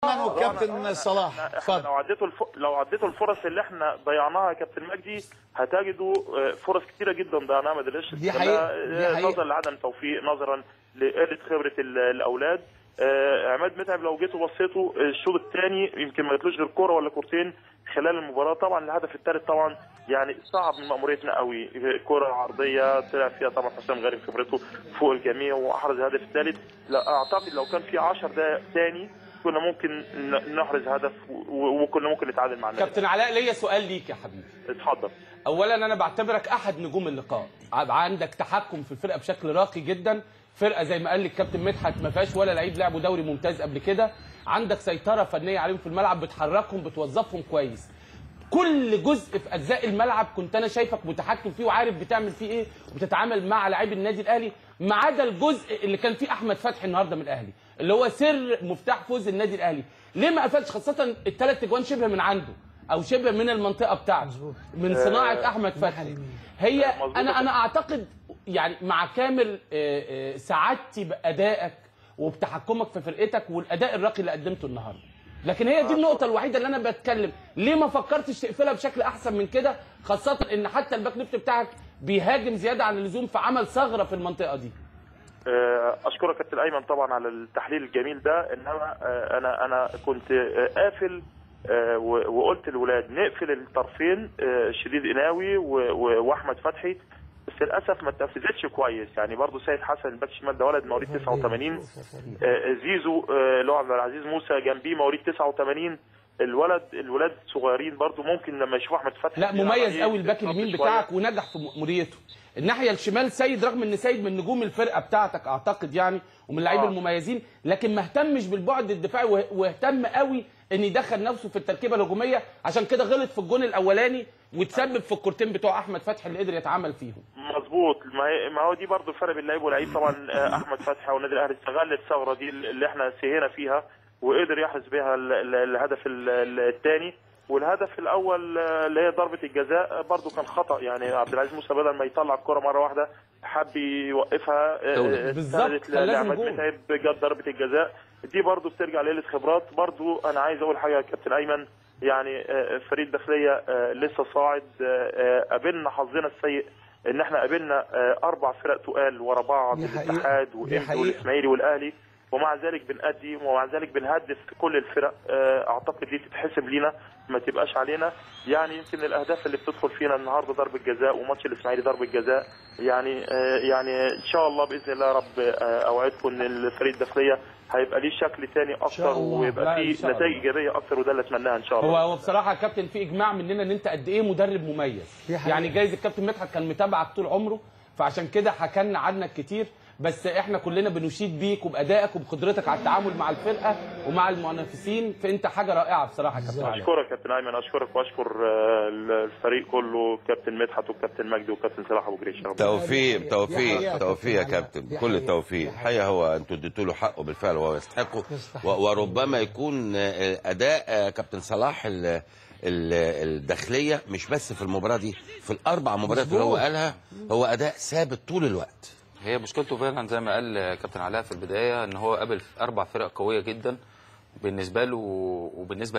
كابتن صلاح احنا لو عديتوا الفرص اللي احنا ضيعناها يا كابتن مجدي هتجدوا فرص كتيره جدا ضيعناها ما قدرناش دي حقيقة نظرا لعدم توفيق، نظرا لقله خبره الاولاد. عماد متعب لو جيتوا بصيتوا الشوط الثاني يمكن ما جاتلوش غير كوره ولا كورتين خلال المباراه. طبعا الهدف الثالث طبعا يعني صعب من مأموريتنا قوي، كره عرضيه طلع فيها طبعا حسام غارم خبرته فوق الجميع واحرز الهدف الثالث. لا اعتقد لو كان في 10 دقائق ثاني كنا ممكن نحرز هدف وكنا ممكن نتعادل مع النادي. كابتن علاء ليا سؤال ليك يا حبيبي. اتفضل. اولا انا بعتبرك احد نجوم اللقاء، عندك تحكم في الفرقه بشكل راقي جدا، فرقه زي ما قال لي الكابتن مدحت ما فيهاش ولا لعيب لعبوا دوري ممتاز قبل كده، عندك سيطره فنيه عليهم في الملعب، بتحركهم بتوظفهم كويس. كل جزء في اجزاء الملعب كنت انا شايفك متحكم فيه وعارف بتعمل فيه ايه وبتتعامل مع لاعبي النادي الاهلي، ما عدا الجزء اللي كان فيه احمد فتحي النهارده من الاهلي اللي هو سر مفتاح فوز النادي الاهلي. ليه ما قفلش خاصه الثلاث اجوان شبه من عنده او شبه من المنطقه بتاعته من صناعه احمد فتحي؟ هي انا اعتقد يعني مع كامل سعادتي بادائك وبتحكمك في فرقتك والاداء الراقي اللي قدمته النهارده، لكن هي دي النقطة الوحيدة اللي أنا بتكلم، ليه ما فكرتش تقفلها بشكل أحسن من كده؟ خاصة إن حتى الباك ليفت بتاعك بيهاجم زيادة عن اللزوم فعمل ثغرة في المنطقة دي. أشكرك كابتن أيمن طبعا على التحليل الجميل ده، إنما أنا كنت قافل وقلت للولاد نقفل الطرفين شديد قناوي وأحمد فتحي، بس للاسف ما اتنفذتش كويس. يعني برضه سيد حسن الباك الشمال ده ولد مواليد 89، زيزو اللي هو عبد العزيز موسى جنبيه مواليد 89. الولاد صغيرين برضه ممكن لما يشوفوا احمد فتحي. لا مميز قوي الباك اليمين بتاعك ونجح في مأموريته. الناحيه الشمال سيد، رغم ان سيد من نجوم الفرقه بتاعتك اعتقد يعني ومن اللعيبه المميزين، لكن ما اهتمش بالبعد الدفاعي واهتم قوي ان يدخل نفسه في التركيبه الهجوميه، عشان كده غلط في الجون الاولاني وتسبب في الكورتين بتوع احمد فتحي اللي قدر يتعامل فيهم. مظبوط، ما هو دي برضه الفرق بين لعيب ولعيب. طبعا احمد فتحي والنادي الاهلي استغل الثغره دي اللي احنا سهينا فيها وقدر يحرز بها الهدف الثاني. والهدف الاول اللي هي ضربه الجزاء برضه كان خطا، يعني عبد العزيز موسى بدل ما يطلع الكره مره واحده حب يوقفها بالظبط لعماد متعب جت ضربه الجزاء دي. برضه بترجع لقله خبرات. برضه انا عايز اقول حاجه يا كابتن ايمن، يعني فريق الداخليه لسه صاعد، قابلنا حظنا السيء ان احنا قابلنا 4 فرق تقال ورا بعض، الاتحاد وإنبي والاسماعيلي والاهلي، ومع ذلك بنأدي ومع ذلك بنهدف كل الفرق. اعتقد دي تتحسب لينا ما تبقاش علينا. يعني يمكن الاهداف اللي بتدخل فينا النهارده ضربه جزاء وماتش الاسماعيلي ضربه جزاء. يعني ان شاء الله باذن الله يا رب اوعدكم ان الفريق الداخليه هيبقى ليه شكل ثاني اكتر ويبقى فيه نتائج ايجابيه اكتر، وده اللي اتمناها ان شاء الله. هو بصراحه يا كابتن في اجماع مننا ان انت قد ايه مدرب مميز، يعني جايز الكابتن مدحت كان متابعك طول عمره فعشان كده حكلنا عنك كتير، بس احنا كلنا بنشيد بيك وبادائك وبقدرتك على التعامل مع الفرقه ومع المنافسين، فانت حاجه رائعه بصراحه يا كابتن. اشكرك يا كابتن ايمن، اشكرك واشكر الفريق كله، كابتن مدحت وكابتن مجدي وكابتن صلاح ابو جريش. توفيق توفيق توفيق يا كابتن، كل التوفيق. الحقيقه هو انتوا اديتوا له حقه بالفعل وهو يستحقه، وربما يكون اداء كابتن صلاح الداخليه مش بس في المباراه دي، في ال4 مباريات اللي هو قالها هو اداء ثابت طول الوقت. هي مشكلته فعلا زي ما قال كابتن علاء في البدايه ان هو قابل 4 فرق قويه جدا بالنسبه له وبالنسبه